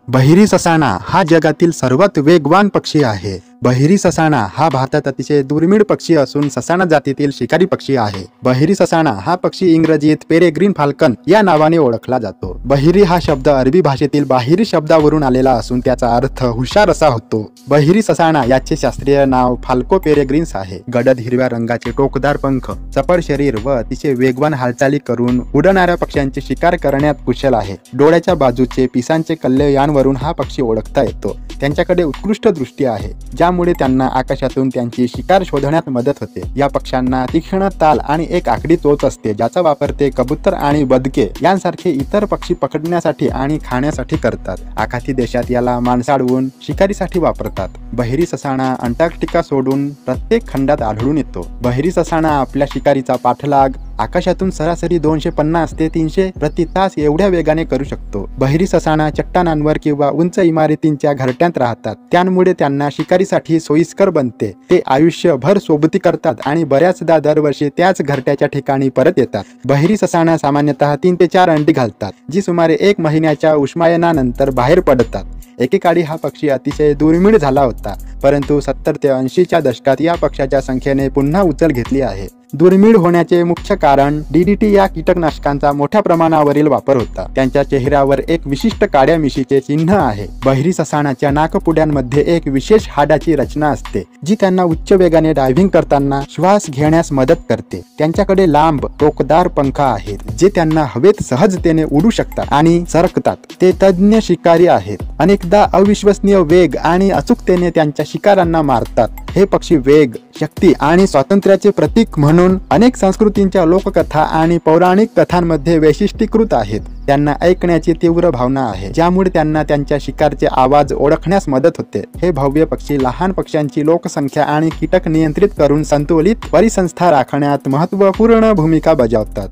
बहिरी ससाणा हा जगातील सर्वात वेगवान पक्षी आहे। बहिरी ससाणा हा भारतात अतिशय दुर्मिळ पक्षी असून ससाणा जातीतील शिकारी पक्षी आहे। बहिरी ससाणा हा पक्षी इंग्रजीत पेरेग्रीन फाल्कन या नावाने ओळखला जातो। बहिरी हा शब्द अरबी भाषेतील बाहिरी शब्दावरून आलेला असून त्याचा अर्थ हुशार असा होतो। बहिरी ससाणा याचे शास्त्रीय नाव फाल्को पेरेग्रिन्स आहे। गडद हिरव्या रंगाचे टोकदार पंख, चपळ शरीर व अतिशय वेगवान हालचाली करून उडणाऱ्या पक्ष्यांची शिकार करण्यात कुशल आहे। डोळ्याच्या बाजूचे पिसांचे कल्ले यांवरून हा पक्षी ओळखता येतो। त्यांच्याकडे उत्कृष्ट दृष्टी आहे, ज्यामुळे त्यांना आकाशातून त्यांची शिकार शोधण्यात मदत होते। या पक्ष्यांना तीक्ष्ण ताल आणि एक आकडी चोच असते, ज्याचा वापर ते कबूतर आणि बदके यांसारखे इतर पक्षी पकडण्यासाठी आणि खाण्यासाठी करतात। आखाती देशात याला माणसाळवून शिकारीसाठी वापरतात। बहिरी ससाणा अंटार्क्टिका सोडून प्रत्येक खंडात आढळून येतो। बहिरी ससाणा आपल्या शिकारीचा पाठलाग आकाशातून सरासरी 250 ते 300 प्रति तास एवढ्या वेगाने करू शकतो। बहिरी ससाणा चट्टानांवर किंवा उंच इमारतींच्या घरट्यात राहतात, त्यामुळे त्यांना शिकारीसाठी सोयीस्कर बनते। ते आयुष्यभर सोबती करतात आणि बऱ्याचदा दरवर्षी त्याच घरट्याच्या ठिकाणी परत येतात। बहिरी ससाणा सामान्यतः 3 ते 4 अंडी घालतात, जी सुमारे 1 महिन्याच्या उष्मायनानंतर बाहेर पडतात। एकेकाळी हा पक्षी अतिशय दुर्मिळ झाला होता, परंतु 70 ते 80च्या दशकात या पक्षाच्या संख्येने पुन्हा उचल घेतली आहे। दुर्मिळ होण्याचे मुख्य कारण DDT या कीटकनाशकांचा मोठ्या प्रमाणावरील वापर होता। त्यांच्या चेहऱ्यावर एक विशिष्ट काळ्या मिशीचे चिन्ह आहे। बहिरी ससाणाच्या नाकपुड्यांमध्ये एक विशेष हाडाची रचना असते, जी त्यांना उच्च वेगाने डायव्हिंग करताना श्वास घेण्यास मदत करते। त्यांच्याकडे लांब टोकदार पंख आहेत, जे त्यांना हवेत सहजतेने उडू शकतात आणि सरकतात। ते तज्ञ शिकारी आहेत, अनेकदा अविश्वसनीय वेग आणि अचूकतेने त्यांच्या शिकारांना मारतात। हे पक्षी वेग, शक्ती आणि स्वातंत्र्याचे प्रतीक म्हणून अनेक संस्कृतींच्या लोककथा आणि पौराणिक कथांमध्ये वैशिष्ट्यीकृत आहेत। त्यांना ऐकण्याची तीव्र भावना आहे, ज्यामुळे त्यांना त्यांच्या शिकारचे आवाज ओळखण्यास मदत होते। हे भव्य पक्षी लहान पक्ष्यांची लोकसंख्या आणि कीटक नियंत्रित करून संतुलित परिसंस्था राखण्यात महत्त्वपूर्ण भूमिका बजावतात।